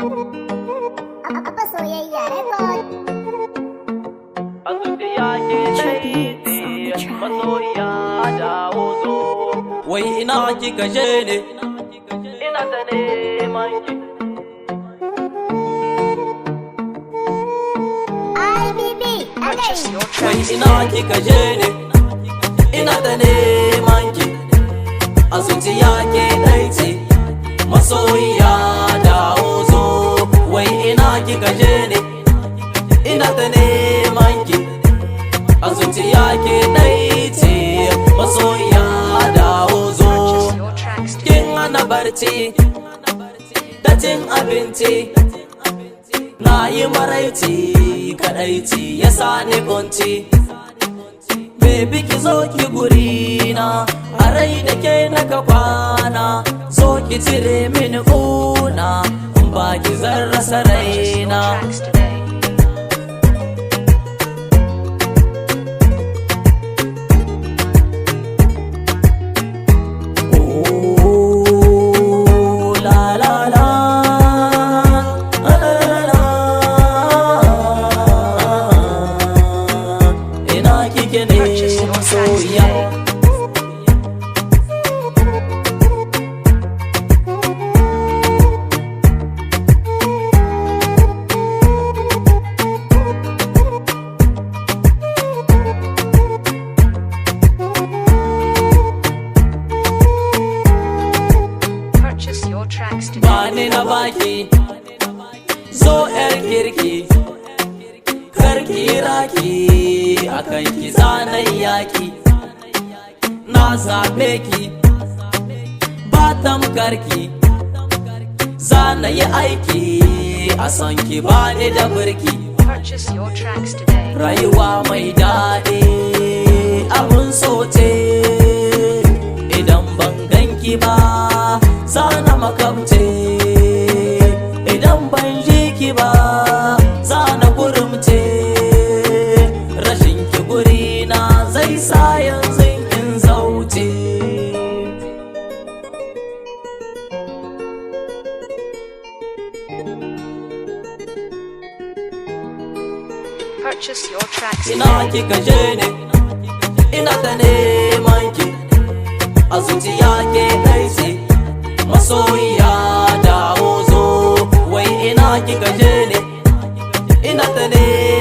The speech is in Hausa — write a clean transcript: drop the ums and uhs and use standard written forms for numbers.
Apa soyayya record. A zuciya ke daidai masoyiya dawo zo. Wai ina kika je ne? Ina ta neman ki. Wai ina kika je ne? Ina ta neman ki. A zuciya ke daidai masoyiya dawo zo. Wai ina kika je ne? Ina ta neman ki. A zuciya ke ɗaice masoyiya dawo zo. Kin hana barci da cin abinci, na yi maraici kaɗaici ya sa ni kunci. Baby ki zo ki gurina, a rai da ke naka kwana. Zo ki cire mini kuna, in ba ki zan rasa raina. Bani na baki, zo yar kirki, karki raki, akan ki zanen yaki. Na zaɓe ki, ba tamkarki, zana yi aiki, a san ki bani da birki. Rayuwa mai daɗi, abun soce, idan ban ganki ba, zana makamce. Idan ban ji ki ba, zana gurumce. Rashin ki guri na zai sa yanzu in zauce. Purchase your tracks Ina kika je ne? Ina ta neman ki. A zuciya ke ɗaice masoyiya dawo zo. Wai ina kika je ne? Ina ta neman